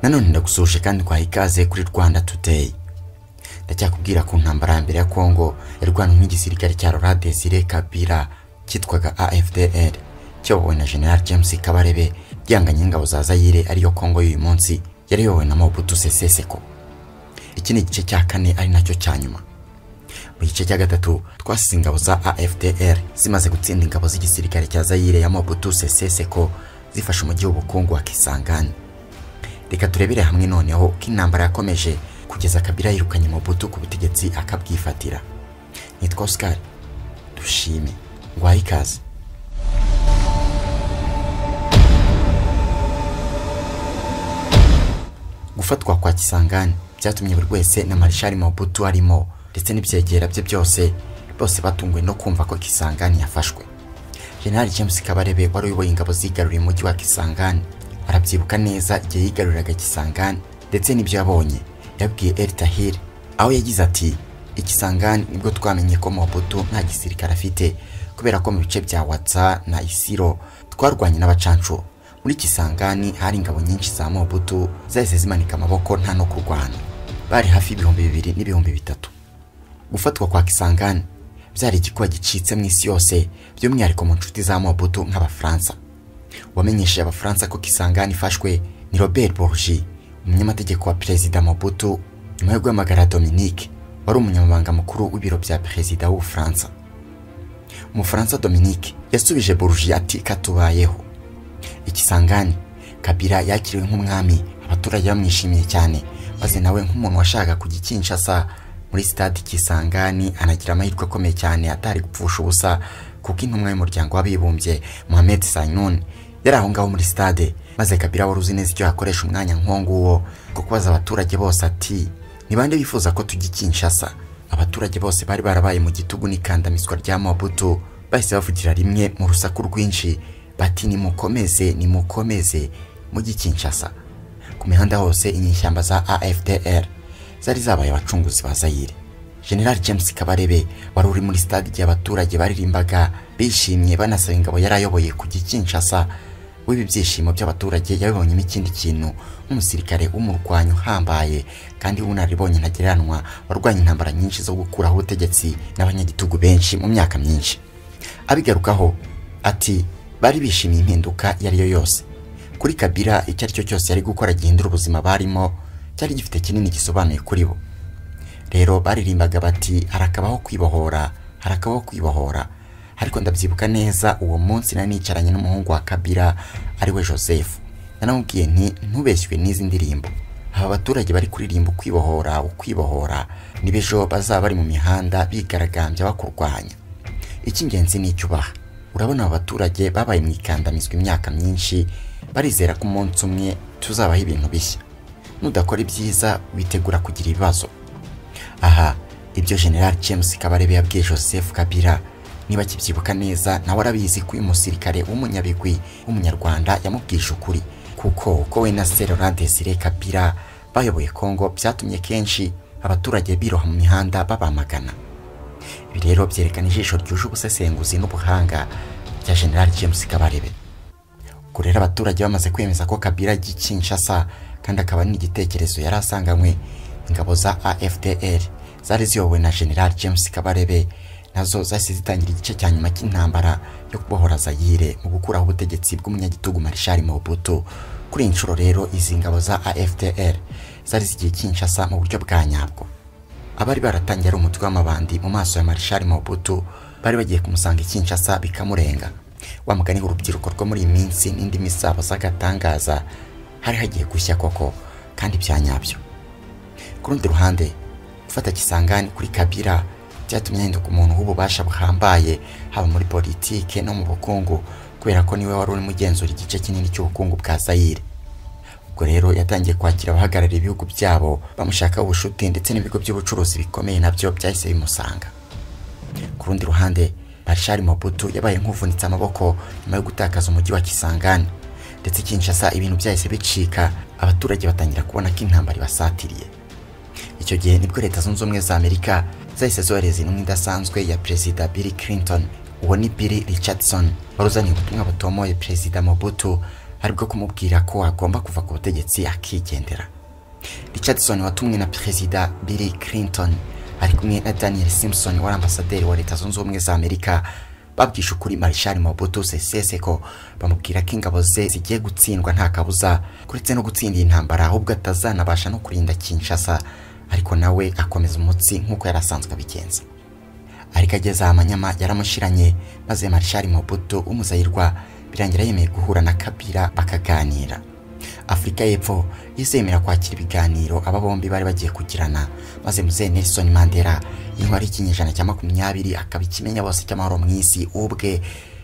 Nanone ndagusuje kandi kwa ikaze kuri Rwanda Today. Ndacyakubwira ku ntambara ya mbere ya Kongo yarwanwe n'igisirikare cya Laurent Désiré Kabila cyitwaga AFDL cyobowe na General James Kabarebe yanganye ingabo za Zaire ariyo Kongo y'uyu munsi yari yobowe na Mobutu Sese Seko. Iki ni igice cya kane ari nacyo cya nyuma. Mu gice cya gatatu twasize ingabo za AFDL zimaze gutsinda ingabo z'igisirikare cya Zaire ya Mobutu Sese Seko zifashe umujyi w'ubukungu wa Kisangani. Reka turebere hamwe noneho ko intambara yakomeje kugeza Kabila yirukanye Mobutu ku butegetsi akabwifatira. Nitwa Oscar dushime ngwaye ikaze. Gufatwa kwa Kisangani byatumye buri wese na Marshal Mobutu arimo ndetse n'ibyegera bye byose bose batungwe no kumva ko Kisangani yafashwe. General James Kabarebe wari uyoboye ingabo zigaruriye umujyi wa Kisangani arabyibuka neza igihe yigaruriraga Kisangani ndetse n'ibyo yabonye. Yabwiye El Tahir aho yagize ati Ikisangani nibwo twamenye ko Mobutu nta gisirikare afite kubera ko mu bice bya Watsa na Isiro twarwanye n'abacancu. Muri Kisangani hari ingabo nyinshi za Mobutu zahise zimanika amaboko nta no kurwana. Bari hafi 2000 n'ibihumbi 3. Gufatwa kwa Kisangani byari igikuba gicitse mu isi yose by'umwihariko mu nshuti za Mobutu nk'Abafaransa. Wamenyesheje Abafaransa ko Kisangani ifashwe ni Robert Bourgi, umunyamategeko wa Perezida Mobutu, nyuma yo guhamagara Dominique wari umunyamabanga mukuru w'ibiro bya Perezida w'Ubufaransa. Umufaransa Dominique yasubije Bourgi ati katubayeho. Ikisangani Kabila yakiriwe nk'umwami, abaturage bamwishimiye cyane, maze nawe nk'umuntu washaka kugikinshasa muri stade Kisangani anagira amahirwe akomeye cyane atari gupfusha ubusa kuko intumwa y'umuryango w'abibumbye Mohamed Sainoun yari aho ngaho muri stade. Maze Kabila wari uzi neza icyo yakoresha umwanya nk'uwo ko kubaza abaturage bose ati ni bande bifuza ko tugikinshasa. Abaturage bose bari barabaye mu gitugu n'ikandamizwa rya Mobutu bahise bavugira rimwe mu rusaku rwinshi bati nimukomeze mugikinshasa. Ku mihanda hose inyishyamba za AFDL zari zabaye abacunguzi ba Zaire. General James Kabarebe wari uri muri stade igihe abaturage baririmbaga bishimye banasaba ingabo yarayoboye kugikinshasa. W'ibi byishimo by'abaturage yabibonyemo ikindi kintu nk'umusirikare w'umurwanyo uhambaye kandi unaribonye ntagereranwa warwanya intambara nyinshi zo gukuraho ubutegetsi n'abanyagitugu benshi mu myaka myinshi. Abigarukaho ati bari bishimiye impinduka yariyo yose. Kuri Kabila icyo ari cyo cyose yari gukora gihindura ubuzima barimo cyari gifite kinini gisobanuye kuri bo. Rero baririmbaga bati harakabaho kwibohora. Ariko ndabyibuka neza uwo munsi nanicaranye n'umuhungu wa Kabila ari we Joseph. Nanamubwiye nti ntubeshywe n'izi ndirimbo. Aba baturage bari kuririmba ukwibohora nibejo bazaba bari mu mihanda bigaragambya bakurwanya. Icy'ingenzi ni icyubaha. Urabona aba baturage babaye mwikandamizwa imyaka myinshi barizera ko umunsi umwe tuzabaho ibintu bishya. Nudakora ibyiza witegura kugira ibibazo. Aha ibyo General James Kabarebe yabwiye Joseph Kabila niba kibyibuka neza nawe arabizi ko uyu musirikare w'umunyabigwi w'umunyarwanda yamubwije ukuri kuko we na Laurent Désiré Kabila bayoboye Kongo byatumye kenshi abaturage biroha mu mihanda babamagana. Ibi rero byerekana ijisho ryuje ubusesenguzi n'ubuhanga bya General James Kabarebe. Ubwo rero abaturage bamaze kwemeza ko Kabila gikinshasa kandi akaba n'igitekerezo yari asanganywe, ingabo za AFDL zari ziyobowe na General James Kabarebe nazo zahise zitangira igice cya nyuma cy'intambara yo kubohora Zaire mu gukuraho ubutegetsi bw'umunyagitugu Marshal Mobutu. Kuri inshuro rero izi ngabo za AFDL zari zigiye Kinshasa mu buryo bwa nyabwo. Abari baratangiye ari umutwe w'amabandi mu maso ya Marshal Mobutu bari bagiye kumusanga Kinshasa bikamurenga. Wa mugani urubyiruko rwo muri iminsi n'indi misabo z'agatangaza hari hagiye gushya koko kandi byanyabyo. Ku rundi ruhande gufata Kisangani kuri Kabila byatumye ahinduka umuntu w'ububasha buhambaye haba muri politike no mu bukungu kubera ko niwe wari uri mugenzura igice kinini cy'ubukungu bwa Zaire. Ubwo rero yatangiye kwakira abahagarariye ibihugu byabo bamushaka ubushuti ndetse n'ibigo by'ubucuruzi bikomeye nabyo byahise bimusanga. Ku rundi ruhande Marshal Mobutu yabaye nk'uvunitse amaboko nyuma yo gutakaza umujyi wa Kisangani ndetse Kinshasa ibintu byahise bicika, abaturage batangira kubona ko intambara ibasatiriye. Icyo gihe nibwo Leta Zunze Ubumwe za Amerika zahise zohereza intumwa idasanzwe ya Perezida Bill Clinton, uwo ni Bill Richardson, waruzaniye ubutumwa butomoye Perezida Mobutu aribwo kumubwira ko agomba kuva ku butegetsi akigendera. Richardson watumwe na Perezida Bill Clinton ari kumwe na Daniel Simpson wari ambasaderi wa Leta Zunze Ubumwe za Amerika babwisha ukuri Marshal Mobutu Sese Seko, bamubwira ko ingabo ze zigiye gutsindwa nta kabuza, kuretse no gutsinda intambara ahubwo atazanabasha no kurinda Kinshasa, ariko nawe akomeza umutsi nk'uko yarasanzwe abigenza. Ariko ageze amanyama yaramushiranye, maze Marshal Mobutu umuzayirwa birangira yemeye guhura na Kabila bakaganira. Afrika y'Epfo yizemera kwakira ibiganiro aba bombi bari bagiye kugirana, maze Mzee Nelson Mandela intwari y'ikinyejana cya 20 akaba ikimenya bose cy'amahoro mu isi ubwe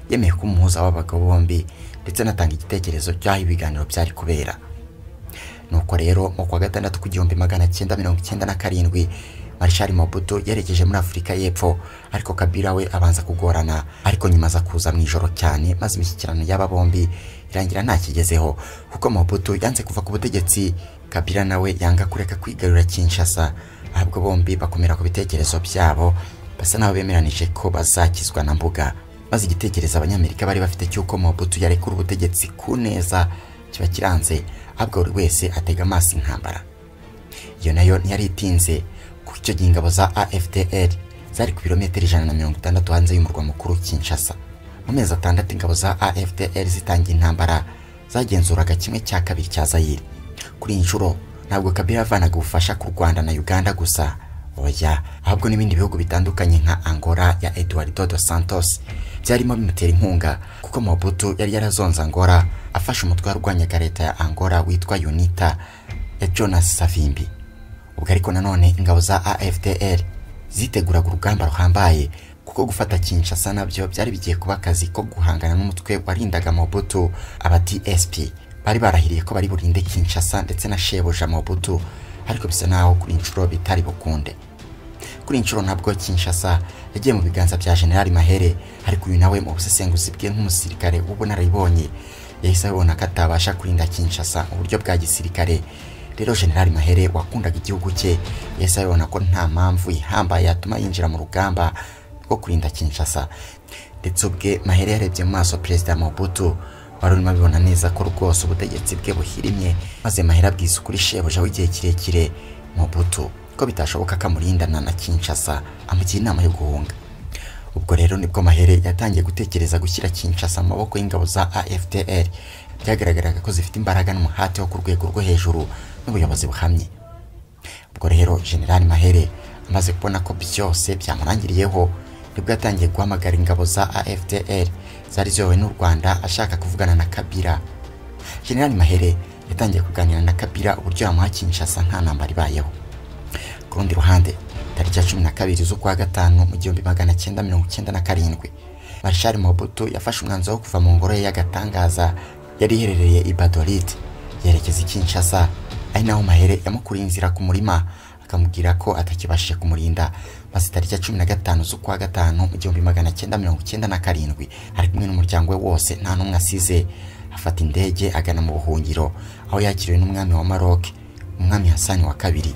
yemeye kumuhuza w'abagabo bombi, ndetse anatanga igitekerezo cy'aho ibiganiro byari kubera. Nuko rero mu kwa gatandatu ku 1997 Marshal Mobutu yerekeje muri Afrika y'Epfo, ariko Kabila we abanza kugorana, ariko nyuma za kuza mu ijoro cyane, maze imishyikirano y'aba bombi irangira nta kigezeho, kuko Mobutu yanze kuva ku butegetsi, Kabila nawe yanga kureka kwigarura Kinshasa, ahubwo bombi bakomera ku bitekerezo byabo, basa naho bemeranije ko bazakizwa na mbuga, maze igitekerezo abanyamerika bari bafite cy'uko Mobutu yarekura ubutegetsi ku neza kiba kiranze, ahubwo buri wese atega amaso intambara. Iyo nayo ntiyari itinze, kuko icyo gihe ingabo za AFDL zari ku birometero 160 hanze y'umurwa mukuru Kinshasa. Mu mezi 6 ingabo za AFDL zitangiye intambara zagenzuraga kimwe cya kabiri cya Zaire. Kuri inshuro ntabwo Kabila avanaga ubufasha ku Rwanda na Uganda gusa, oya, ahubwo n'ibindi bihugu bitandukanye nka Angola ya Eduardo dos Santos byarimo bimutera inkunga, kuko Mobutu yari yarazonze Angola afashe umutwe warwanyaga leta ya Angola witwa UNITA ya Jonas Savimbi. Ubwo ariko nanone ingabo za AFDL ziteguraga urugamba ruhambaye, kuko gufata Kinshasa nabyo byari bigiye kuba akazi ko guhangana n'umutwe warindaga Mobutu. Aba DSP bari barahiriye ko bari burinde Kinshasa ndetse na shebuja Mobutu, ariko bisa naho kuri inshuro bitari bukunde. Kuri inshuro nabwo Kinshasa yagiye mu biganza bya General Mahere, ariko uyu nawe mu busesenguzi bwe nk'umusirikare ubunararibonye yahise abona ko atabasha kurinda Kinshasa mu buryo bwa gisirikare. Rero General Mahere wakundaga igihugu cye yahise abona ko nta mpamvu ihambaye yatuma yinjira mu rugamba rwo kurinda Kinshasa, ndetse ubwe Mahere yarebye mu maso Perezida Mobutu wari urimo abibona neza ko rwose ubutegetsi bwe buhirimye, maze Mahere abwiza ukuri shebuja w'igihe kirekire Mobutu ko bitashoboka kamurindana na Kinshasa, amugira inama yo guhunga. Ubwo rero nibwo Mahere yatangiye gutekereza gushyira Kinshasa mu maboko y'ingabo za AFDL. Byagaragaraga ko zifite imbaraga n'umuhate wo ku rwego rwo hejuru n'ubuyobozi buhamye. Ubwo rero General Mahere amaze kubona ko byose byamurangiriyeho, nibwo yatangiye guhamagara ingabo za AFDL zari ziyobowe n'u Rwanda ashaka kuvugana na Kabila. General Mahere yatangiye kuganira na Kabila uburyo yamuha Kinshasa nta ntambara ibayeho. Ku rundi ruhande tariki ya 12 z'ukwa gatanu mu 1997 Marshal Mobutu yafashe umwanzuro wo kuva mu ngoro ye y'agatangaza yari iherereye i Badolite yerekeza Kinshasa, ari naho Mahere yamukuriye inzira ku murima akamubwira ko atakibashije kumurinda. Maze tariki ya 15 z'ukwa gatanu mu 1997 ari kumwe n'umuryango we wose nta n'umwe asize, afata indege agana mu buhungiro, aho yakiriwe n'umwami wa Maroc, umwami Hassan wa kabiri.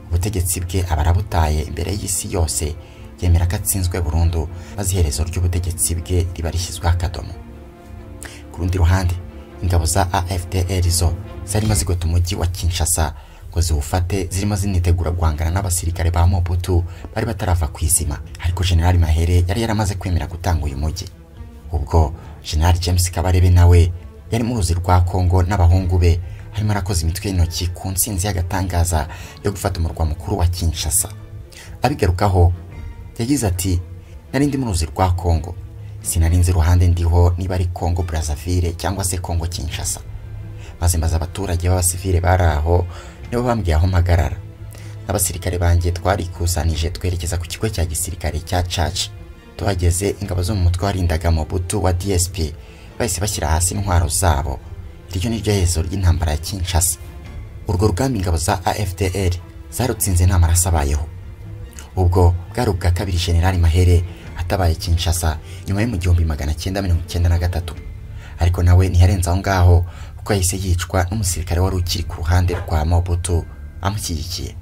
Ubutegetsi bwe abarabutaye imbere y'isi yose, yemera ko atsinzwe burundu, maze iherezo ry'ubutegetsi bwe riba rishyizweho akadomo. Ku rundi ruhande ingabo za AFDL zo zarimo zigota umujyi wa Kinshasa ngo ziwufate, zirimo zinitegura guhangana n'abasirikare ba Mobutu bari batarava ku izima, ariko General Mahere yari yaramaze kwemera gutanga uyu mujyi. Ubwo General James Kabarebe nawe yari mu ruzi rwa Kongo n'abahungu be, harimo arakoze imitwe y'intoki ku nsinzi y'agatangaza yo gufata umurwa mukuru wa Kinshasa. Abigarukaho yagize ati, narindi mu ruzi rwa Kongo, sinarinze iruhande ndiho niba ari Kongo Brazzaville cyangwa se Kongo Kinshasa. Maze mbaza abaturage b'abasivile bari aho, nibo bambwiye aho mpagarara. N'abasirikare banjye twarikusanije twerekeza ku kigo cya gisirikare cya Church. Tuhageze ingabo zo mu mutwe warindaga Mobutu wa DSP bahise bashyira hasi intwaro zabo. Iryo ni ryo herezo ry'intambara ya Kinshasa. Urwo rugamba ingabo za AFDL zarutsinze nta maraso abayeho. Ubwo bwari ubwa kabiri General Mahere atabaye Kinshasa nyuma yo mu 1993, ariko nawe ntiyarenze aho ngaho kuko yahise yicwa n'umusirikare wari ukiri ku ruhande rwa Mobutu amushyigikiye.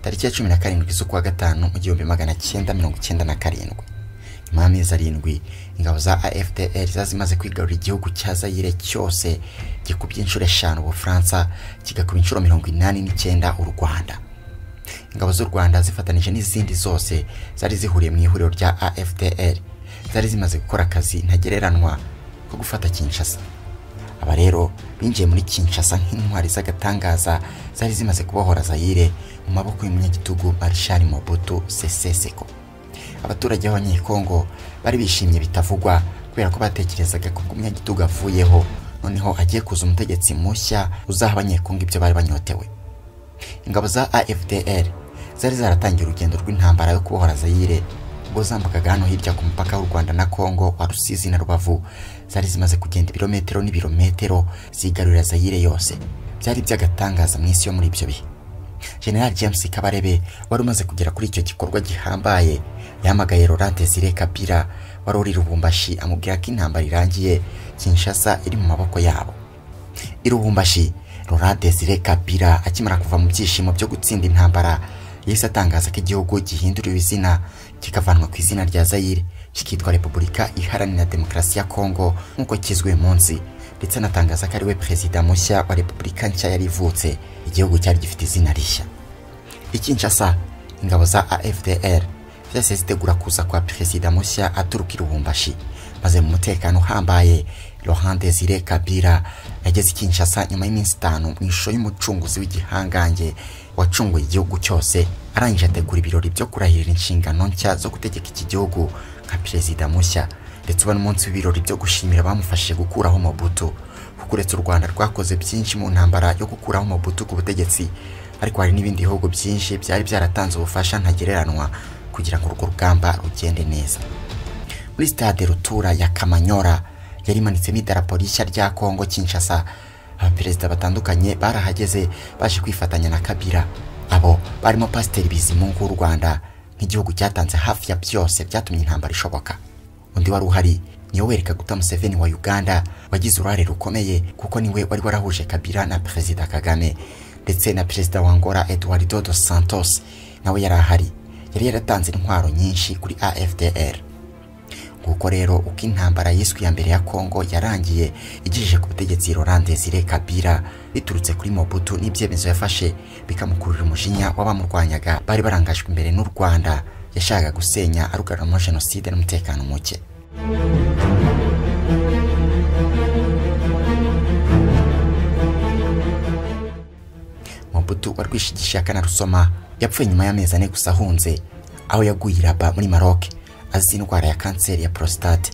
Tariki ya 17 z'ukwa gatanu mu 1997 nyuma y'amezi 7 ingabo za AFDL zazimaze kwigarurira igihugu cya Zaire cyose gikubye inshuro 5 Ubufaransa kigakuba inshuro 89 u Rwanda. Ingabo z'u Rwanda zifatanije n'izindi zose zari zihuriye mu ihuriro rya AFDL zari zimaze gukora akazi ntagereranwa ko gufata Kinshasa. Aba rero binjiye muri Kinshasa nk'intwari z'agatangaza zari zimaze kubohora Zaire mu maboko y'umunyagitugu Marshal Mobutu Sese Seko. Abaturage b'Abanyekongo bari bishimye bitavugwa kubera ko batekerezaga ko umunyagitugu avuyeho noneho agiye kuza umutegetsi mushya uzaha Abanyekongo ibyo bari banyotewe. Ingabo za AFDL zari zaratangiye urugendo rw'intambara yo kubohora Zaire ubwo zambukaga hano hirya ku mupaka w'u Rwanda na Kongo wa Rusizi na Rubavu. Zari zimaze kugenda ibirometero n'ibirometero zigarurira Zaire yose. Byari by'agatangaza mu isi yo muri ibyo bihe. General James Kabarebe wari umaze kugera kuri icyo gikorwa gihambaye yamagaye Laurent Désiré Kabila wari uri Lubumbashi amubwira ko intambara irangiye Kinshasa iri mu maboko yabo. I Lubumbashi Laurent Désiré Kabila akimara kuva mu byishimo byo gutsinda intambara yise atangaza ko igihugu gihinduriwe izina kikavanwa ku izina rya Zaire kikitwa Repubulika Iharanira Demokarasi ya Kongo nkuko kizwe munsi, ndetse anatangaza ko ari we perezida mushya wa Repubulika nshya yari ivutse igihugu cyari gifite izina rishya. I Kinshasa ingabo za AFDL zose zitegura kuza kwa perezida mushya aturuka i Lubumbashi maze mu mutekano uhambaye. Laurent Désiré Kabila yageze i Kinshasa nyuma y'iminsi 5 mu ishusho y'umucunguzi w'igihangange wacunguye igihugu cyose, arangije ategura ibirori byo kurahirira inshingano nshya zo gutegeka iki gihugu nka perezida mushya, ndetse uba n'umunsi w'ibirori byo gushimira bamufashije gukuraho Mobutu. Kuko uretse u Rwanda rwakoze byinshi mu ntambara yo gukuraho Mobutu ku butegetsi, ariko hari n'ibindi bihugu byinshi byari byaratanze ubufasha ntagereranwa kugira ngo urwo rugamba rugende neza. Muri stade Rutura ya Kamanyora yari imanitsemo idarapo rishya rya Kongo Kinshasa. Abaperezida batandukanye barahageze baje kwifatanya na Kabila. Abo barimo Pasiteri Bizimungu w'u Rwanda nk'igihugu cyatanze hafi ya byose byatumye intambara ishoboka. Undi wari uhari ni Yoweri Kaguta Museveni wa Uganda wagize uruhare rukomeye kuko niwe wari warahuje Kabila na Perezida Kagame, ndetse na Perezida wa Angola Eduardo dos Santos nawe yari ahari. Yari yaratanze intwaro nyinshi kuri AFDL. Kuko rero uko intambara yiswe ya mbere ya Kongo yarangiye igejeje ku butegetsi Laurent Désiré Kabila biturutse kuri Mobutu n'ibyemezo yafashe bikamukurura umujinya w'abamurwanyaga bari barangajwe imbere n'u Rwanda yashaka gusenya arugaramo genocide n'umutekano muke. Mobutu warwishigisha akanarusoma yapfuye nyuma y'amezi 4 gusa ahunze, aho yaguye Rabat muri Maroc azi indwara ya kanseri ya prostate.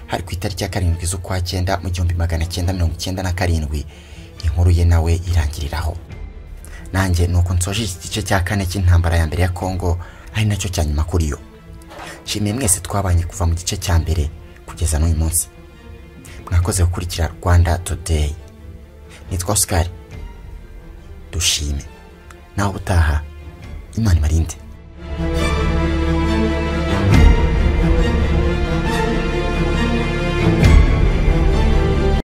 Hari ku itariki ya 7 z'ukwa 9 mu 1997 inkuru ye nawe irangiriraho. Nanjye nuko nsoje igice cya 4 cy'intambara ya mbere ya Kongo, ari nacyo cya nyuma kuri yo. Shimye mwese twabanye kuva mu gice cya mbere kugeza n'uyu munsi. Mwakoze gukurikira Rwanda Today. Nitwa Oscar. Dushime naho utaha. Imana ibarinde.